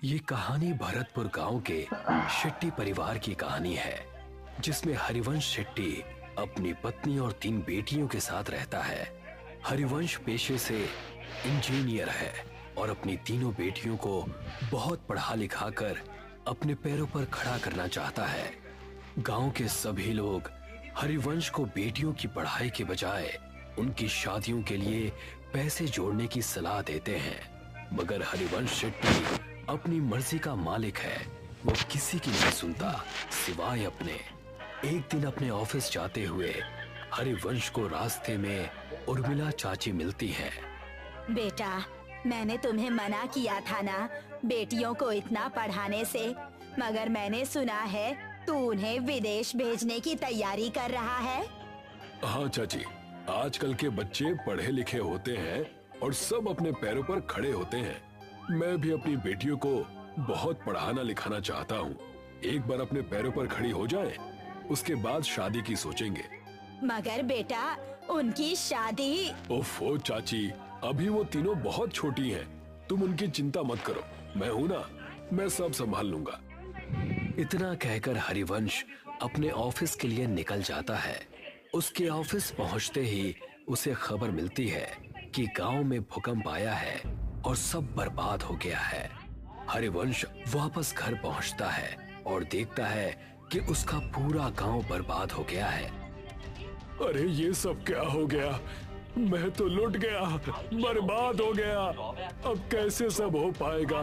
ये कहानी भरतपुर गांव के शेट्टी परिवार की कहानी है, जिसमें हरिवंश शेट्टी अपनी पत्नी और 3 बेटियों के साथ रहता है। हरिवंश पेशे से इंजीनियर है और अपनी तीनों बेटियों को बहुत पढ़ा लिखा कर अपने पैरों पर खड़ा करना चाहता है। गांव के सभी लोग हरिवंश को बेटियों की पढ़ाई के बजाय उनकी शादियों के लिए पैसे जोड़ने की सलाह देते हैं, मगर हरिवंश शेट्टी अपनी मर्जी का मालिक है। वो किसी की नहीं सुनता सिवाय अपने। एक दिन अपने ऑफिस जाते हुए हरिवंश को रास्ते में उर्मिला चाची मिलती हैं। बेटा, मैंने तुम्हें मना किया था ना बेटियों को इतना पढ़ाने से, मगर मैंने सुना है तू उन्हें विदेश भेजने की तैयारी कर रहा है। हाँ चाची, आजकल के बच्चे पढ़े लिखे होते हैं और सब अपने पैरों पर खड़े होते हैं। मैं भी अपनी बेटियों को बहुत पढ़ाना लिखाना चाहता हूँ। एक बार अपने पैरों पर खड़ी हो जाए, उसके बाद शादी की सोचेंगे। मगर बेटा, उनकी शादी। ओफो चाची, अभी वो तीनों बहुत छोटी हैं। तुम उनकी चिंता मत करो, मैं हूँ ना, मैं सब संभाल लूंगा। इतना कहकर हरिवंश अपने ऑफिस के लिए निकल जाता है। उसके ऑफिस पहुंचते ही उसे खबर मिलती है कि गांव में भूकंप आया है और सब बर्बाद हो गया है। हरिवंश वापस घर पहुंचता है और देखता है कि उसका पूरा गांव बर्बाद हो गया है। अरे ये सब क्या हो गया? मैं तो लुट गया, बर्बाद हो गया। अब कैसे सब हो पाएगा?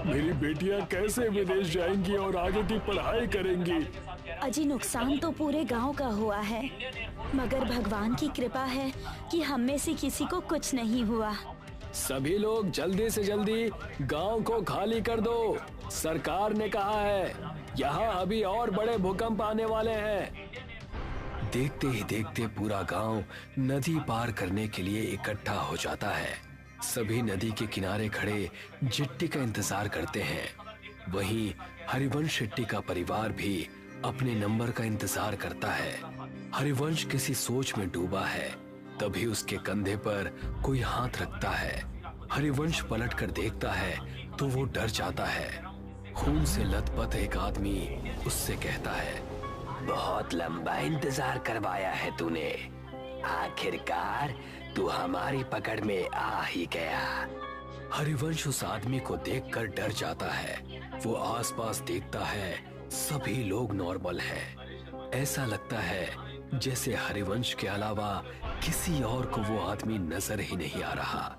मेरी बेटियां कैसे विदेश जाएंगी और आगे की पढ़ाई करेंगी? अजी, नुकसान तो पूरे गांव का हुआ है, मगर भगवान की कृपा है कि हम में से किसी को कुछ नहीं हुआ। सभी लोग जल्दी से जल्दी गांव को खाली कर दो। सरकार ने कहा है यहाँ अभी और बड़े भूकंप आने वाले हैं। देखते ही देखते पूरा गांव नदी पार करने के लिए इकट्ठा हो जाता है। सभी नदी के किनारे खड़े चिट्टी का इंतजार करते हैं। वहीं हरिवंश शेट्टी का परिवार भी अपने नंबर का इंतजार करता है। हरिवंश किसी सोच में डूबा है, तभी उसके कंधे पर कोई हाथ रखता है। हरिवंश पलट कर देखता है तो वो डर जाता है। खून से लथपथ एक आदमी उससे कहता है, बहुत लंबा इंतजार करवाया है तूने, आखिरकार तू हमारी पकड़ में आ ही गया। हरिवंश उस आदमी को देखकर डर जाता है। वो आसपास देखता है, सभी लोग नॉर्मल हैं। ऐसा लगता है जैसे हरिवंश के अलावा किसी और को वो आदमी नजर ही नहीं आ रहा।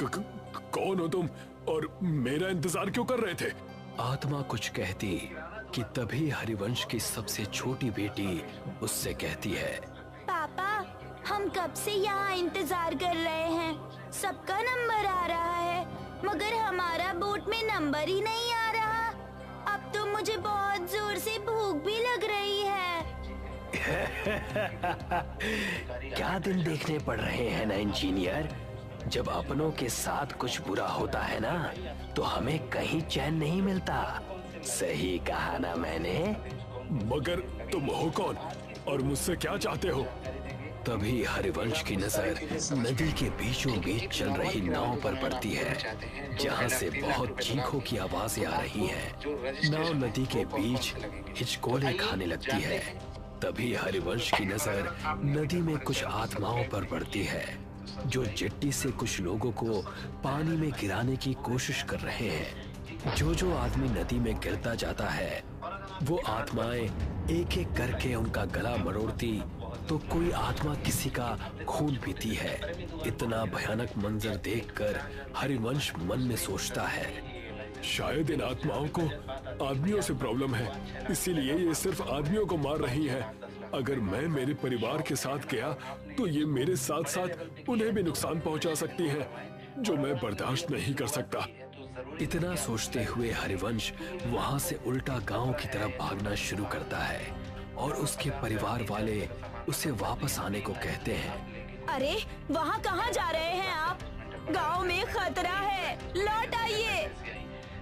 कौन हो तुम और मेरा इंतजार क्यों कर रहे थे? आत्मा कुछ कहती कि तभी हरिवंश की सबसे छोटी बेटी उससे कहती है, पापा, हम कब से यहाँ इंतजार कर रहे हैं। सबका नंबर आ रहा है, मगर हमारा बोट में नंबर ही नहीं आ रहा। अब तो मुझे बहुत जोर से भूख भी लग रही है। क्या दिन देखने पड़ रहे हैं ना इंजीनियर। जब अपनों के साथ कुछ बुरा होता है ना, तो हमें कहीं चैन नहीं मिलता। सही कहा ना मैंने? मगर तुम हो कौन और मुझसे क्या चाहते हो? तभी हरिवंश की नजर नदी के बीचों बीच चल रही नाव पर पड़ती है, जहाँ से बहुत चीखों की आवाजें आ रही हैं। नाव नदी के बीच हिचकोले खाने लगती है। तभी हरिवंश की नजर नदी में कुछ आत्माओं पर पड़ती है, जो जेट्टी से कुछ लोगों को पानी में गिराने की कोशिश कर रहे हैं। जो आदमी नदी में गिरता जाता है, वो आत्माएं एक एक करके उनका गला मरोड़ती, तो कोई आत्मा किसी का खून पीती है। इतना भयानक मंजर देखकर हरिवंश मन में सोचता है, शायद इन आत्माओं को आदमियों से प्रॉब्लम है, इसीलिए ये सिर्फ आदमियों को मार रही हैं। अगर मैं मेरे परिवार के साथ गया तो ये मेरे साथ साथ उन्हें भी नुकसान पहुंचा सकती हैं, जो मैं बर्दाश्त नहीं कर सकता। इतना सोचते हुए हरिवंश वहां से उल्टा गांव की तरफ भागना शुरू करता है और उसके परिवार वाले उसे वापस आने को कहते हैं। अरे, वहाँ कहाँ जा रहे हैं आप? गांव में खतरा है, लौट आइए।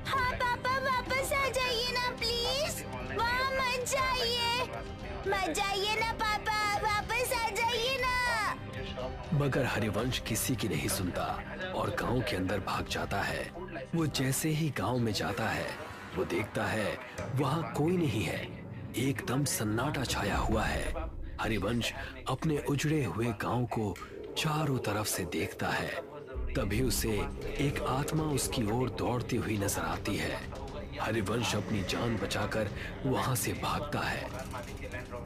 हाँ पापा, वापस आ जाइए ना प्लीज। वहाँ मत जाइए ना पापा, वापस आ जाइए ना। मगर हरिवंश किसी की नहीं सुनता और गांव के अंदर भाग जाता है। वो जैसे ही गांव में जाता है वो देखता है वहां कोई नहीं है। एकदम सन्नाटा छाया हुआ है। हरिवंश अपने उजड़े हुए गांव को चारों तरफ से देखता है। तभी उसे एक आत्मा उसकी ओर दौड़ती हुई नजर आती है। हरिवंश अपनी जान बचाकर वहां से भागता है।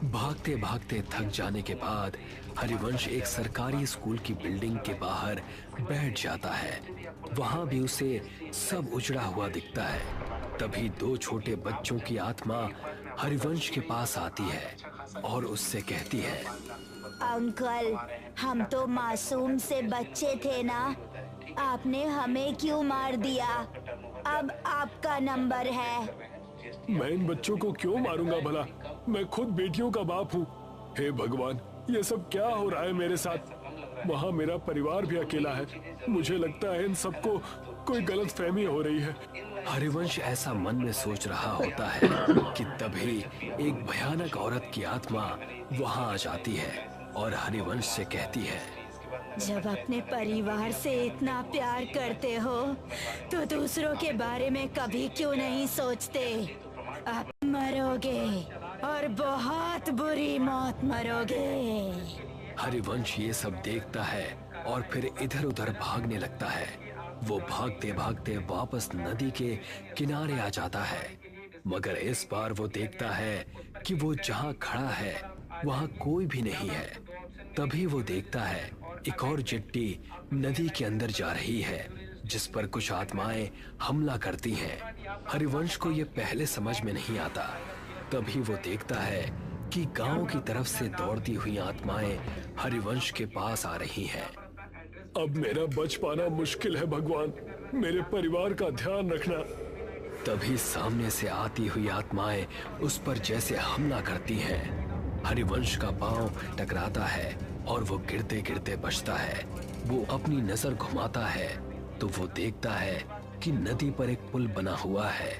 भागते भागते थक जाने के बाद हरिवंश एक सरकारी स्कूल की बिल्डिंग के बाहर बैठ जाता है। वहां भी उसे सब उजड़ा हुआ दिखता है। तभी दो छोटे बच्चों की आत्मा हरिवंश के पास आती है और उससे कहती है, अंकल, हम तो मासूम से बच्चे थे ना, आपने हमें क्यों मार दिया? अब आपका नंबर है। मैं इन बच्चों को क्यों मारूंगा भला? मैं खुद बेटियों का बाप हूँ। हे भगवान, ये सब क्या हो रहा है मेरे साथ? वहाँ मेरा परिवार भी अकेला है। मुझे लगता है इन सबको कोई गलत फहमी हो रही है। हरिवंश ऐसा मन में सोच रहा होता है कि तभी एक भयानक औरत की आत्मा वहां आ जाती है और हरिवंश से कहती है, जब अपने परिवार से इतना प्यार करते हो तो दूसरों के बारे में कभी क्यों नहीं सोचते? आप मरोगे और बहुत बुरी मौत मरोगे। हरिवंश ये सब देखता है और फिर इधर उधर भागने लगता है। वो भागते भागते वापस नदी के किनारे आ जाता है, मगर इस बार वो देखता है कि वो जहाँ खड़ा है वहाँ कोई भी नहीं है। तभी वो देखता है एक और चिट्टी नदी के अंदर जा रही है जिस पर कुछ आत्माएं हमला करती हैं। हरिवंश को ये पहले समझ में नहीं आता। तभी वो देखता है कि गांव की तरफ से दौड़ती हुई आत्माएं हरिवंश के पास आ रही हैं। अब मेरा बच पाना मुश्किल है भगवान, मेरे परिवार का ध्यान रखना। तभी सामने से आती हुई आत्माएं उस पर जैसे हमला करती हैं। हरिवंश का पांव टकराता है और वो गिरते गिरते बचता है। वो अपनी नजर घुमाता है तो वो देखता है कि नदी पर एक पुल बना हुआ है।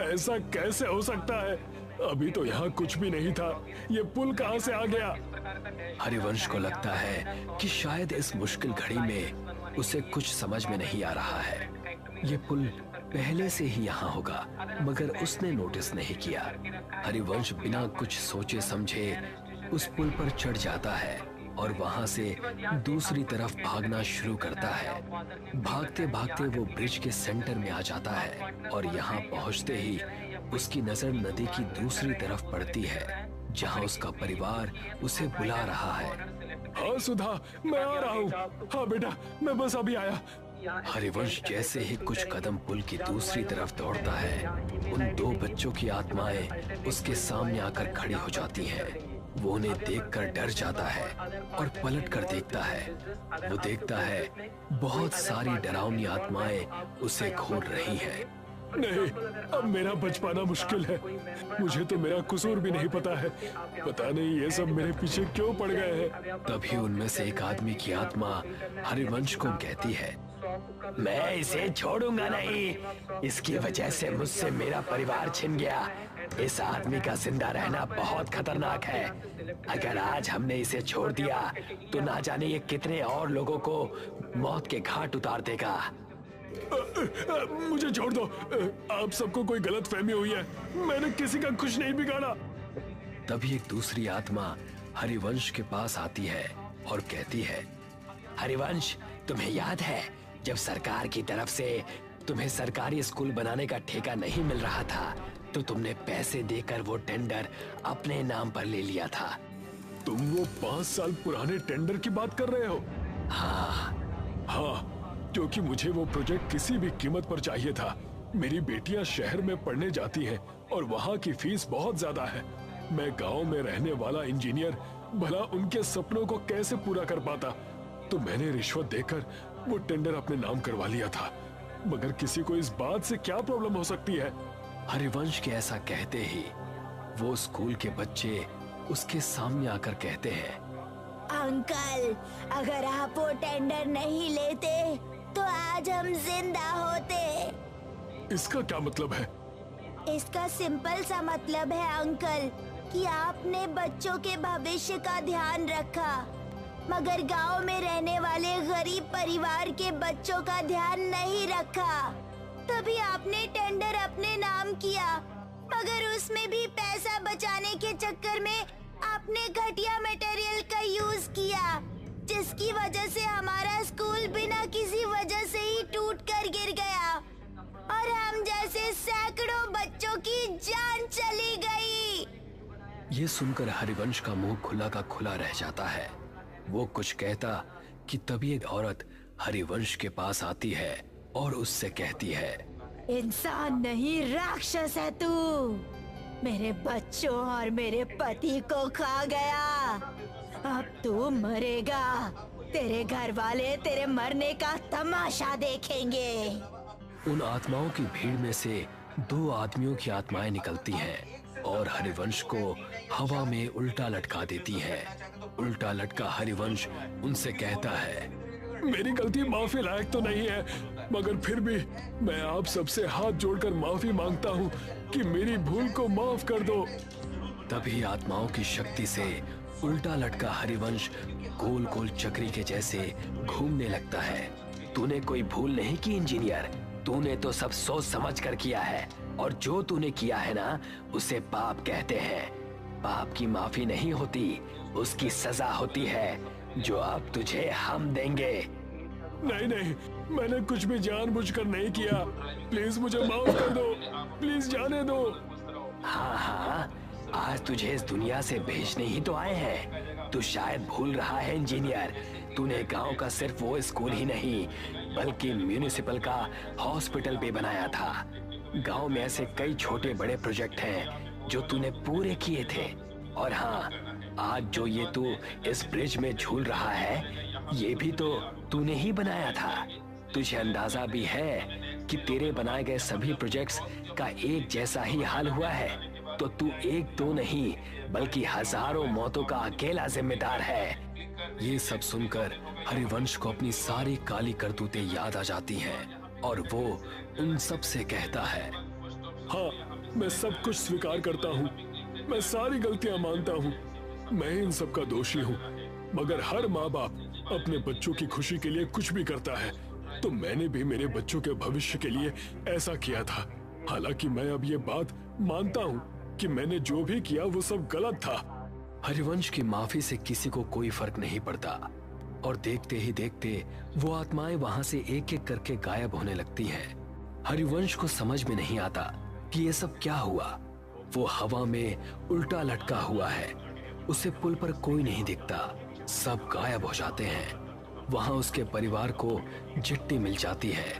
ऐसा कैसे हो सकता है? अभी तो यहाँ कुछ भी नहीं था, ये पुल कहाँ से आ गया? हरिवंश को लगता है कि शायद इस मुश्किल घड़ी में उसे कुछ समझ में नहीं आ रहा है। ये पुल पहले से ही यहाँ होगा, मगर उसने नोटिस नहीं किया। हरिवंश बिना कुछ सोचे समझे उस पुल पर चढ़ जाता है और वहां से दूसरी तरफ भागना शुरू करता है। भागते भागते वो ब्रिज के सेंटर में आ जाता है और यहाँ पहुँचते ही उसकी नजर नदी की दूसरी तरफ पड़ती है जहाँ उसका परिवार उसे बुला रहा है। हाँ सुधा, मैं आ रहा हूँ। हाँ बेटा, मैं बस अभी आया। हरिवंश जैसे ही कुछ कदम पुल की दूसरी तरफ दौड़ता है, उन दो बच्चों की आत्माएं उसके सामने आकर खड़ी हो जाती हैं। वो उन्हें देखकर डर जाता है और पलट कर देखता है। वो देखता है बहुत सारी डरावनी आत्माएं उसे घूर रही हैं। नहीं, अब मेरा बच पाना मुश्किल है। मुझे तो मेरा कसूर भी नहीं पता है। पता नहीं ये सब मेरे पीछे क्यों पड़ गए हैं। तभी उनमें से एक आदमी की आत्मा हरिवंश को कहती है, मैं इसे छोड़ूंगा नहीं। इसकी वजह से मुझसे मेरा परिवार छिन गया। इस आदमी का जिंदा रहना बहुत खतरनाक है। अगर आज हमने इसे छोड़ दिया तो ना जाने ये कितने और लोगों को मौत के घाट उतार देगा। मुझे छोड़ दो। आप सबको कोई गलत फहमी हुई है। मैंने किसी का कुछ नहीं बिगाड़ा। तभी एक दूसरी आत्मा हरिवंश के पास आती है और कहती है, हरिवंश, तुम्हें याद है जब सरकार की तरफ से तुम्हें सरकारी स्कूल बनाने का ठेका नहीं मिल रहा था तो तुमने पैसे देकर वो टेंडर अपने नाम पर ले लिया था। तुम वो 5 साल पुराने टेंडर की बात कर रहे हो? हाँ, क्योंकि मुझे वो प्रोजेक्ट किसी भी कीमत पर चाहिए था। मेरी बेटियां शहर में पढ़ने जाती हैं और वहाँ की फीस बहुत ज्यादा है। मैं गांव में रहने वाला इंजीनियर भला उनके सपनों को कैसे पूरा कर पाता? तो मैंने रिश्वत देकर वो टेंडर अपने नाम करवा लिया था। मगर किसी को इस बात से क्या प्रॉब्लम हो सकती है? हरिवंश के ऐसा कहते ही वो स्कूल के बच्चे उसके सामने आकर कहते हैं, अंकल, अगर आप वो टेंडर नहीं लेते तो आज हम जिंदा होते। इसका क्या मतलब है? इसका सिंपल सा मतलब है अंकल कि आपने बच्चों के भविष्य का ध्यान रखा। मगर गांव में रहने वाले गरीब परिवार के बच्चों का ध्यान नहीं रखा। तभी आपने टेंडर अपने नाम किया, मगर उसमें भी पैसा बचाने के चक्कर में आपने घटिया मटेरियल का यूज किया, जिसकी वजह से हमारा स्कूल बिना किसी वजह से ही टूट कर गिर गया और हम जैसे सैकड़ों बच्चों की जान चली गई। ये सुनकर हरिवंश का मुंह खुला का खुला रह जाता है। वो कुछ कहता कि तभी एक औरत हरिवंश के पास आती है और उससे कहती है, इंसान नहीं राक्षस है तू। मेरे बच्चों और मेरे पति को खा गया, अब तू मरेगा। तेरे घर वाले तेरे मरने का तमाशा देखेंगे। उन आत्माओं की भीड़ में से 2 आदमियों की आत्माएं निकलती हैं और हरिवंश को हवा में उल्टा लटका देती हैं। उल्टा लटका हरिवंश उनसे कहता है, मेरी गलती माफी लायक तो नहीं है, मगर फिर भी मैं आप सबसे हाथ जोड़कर माफी मांगता हूँ कि मेरी भूल को माफ कर दो। तभी आत्माओं की शक्ति से उल्टा लटका हरिवंश गोल गोल चक्री के जैसे घूमने लगता है। तूने कोई भूल नहीं की इंजीनियर, तूने तो सब सोच समझ कर किया है और जो तूने किया है ना, उसे पाप कहते हैं। पाप की माफी नहीं होती, उसकी सजा होती है जो अब तुझे हम देंगे। नहीं नहीं, मैंने कुछ भी जानबूझकर नहीं किया, प्लीज मुझे माफ कर दो, प्लीज जाने दो। हाँ हाँ, आज तुझे इस दुनिया से भेजने ही तो आए हैं। तू शायद भूल रहा है इंजीनियर, तूने गांव का सिर्फ वो स्कूल ही नहीं बल्कि म्यूनिसिपल का हॉस्पिटल भी बनाया था। गांव में ऐसे कई छोटे बड़े प्रोजेक्ट हैं जो तूने पूरे किए थे। और हाँ, आज जो ये तू इस ब्रिज में झूल रहा है, ये भी तो तूने ही बनाया था। तुझे अंदाजा भी है कि तेरे बनाए गए सभी प्रोजेक्ट्स का एक जैसा ही हाल हुआ है, तो तू एक दो नहीं बल्कि हजारों मौतों का अकेला जिम्मेदार है। ये सब सुनकर हरिवंश को अपनी सारी काली करतूतें याद आ जाती हैं और वो उन सब से कहता है, हाँ, मैं सब कुछ स्वीकार करता हूँ, मैं सारी गलतियाँ मानता हूँ, मैं इन सब का दोषी हूँ। मगर हर माँ बाप अपने बच्चों की खुशी के लिए कुछ भी करता है, तो मैंने भी मेरे बच्चों के भविष्य के लिए ऐसा किया था। हालांकि मैं अब ये बात मानता हूँ कि मैंने जो भी किया वो सब गलत था। हरिवंश की माफी से किसी को कोई फर्क नहीं पड़ता और देखते ही देखते वो आत्माएं वहां से एक एक करके गायब होने लगती हैं। हरिवंश को समझ में नहीं आता कि ये सब क्या हुआ। वो हवा में उल्टा लटका हुआ है, उसे पुल पर कोई नहीं दिखता, सब गायब हो जाते हैं। वहां उसके परिवार को चिट्ठी मिल जाती है।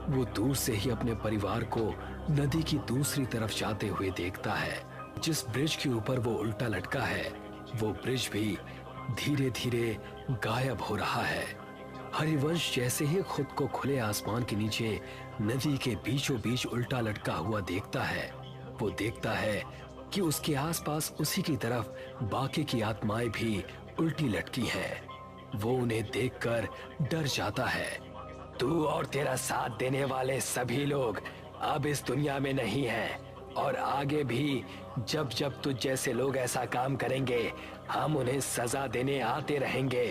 वो दूर से ही अपने परिवार को नदी की दूसरी तरफ जाते हुए देखता है। जिस ब्रिज के ऊपर वो उल्टा लटका है, वो ब्रिज भी धीरे धीरे गायब हो रहा है। हरिवंश जैसे ही खुद को खुले आसमान के नीचे नदी के बीचों बीच उल्टा लटका हुआ देखता है, वो देखता है कि उसके आसपास उसी की तरफ बाकी की आत्माएं भी उल्टी लटकी हैं। वो उन्हें देखकर डर जाता है। तू और तेरा साथ देने वाले सभी लोग अब इस दुनिया में नहीं हैं और आगे भी जब जब तुझ जैसे लोग ऐसा काम करेंगे, हम उन्हें सजा देने आते रहेंगे।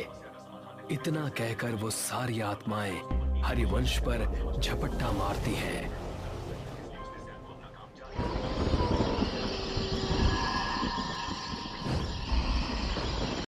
इतना कहकर वो सारी आत्माएं हरिवंश पर झपट्टा मारती हैं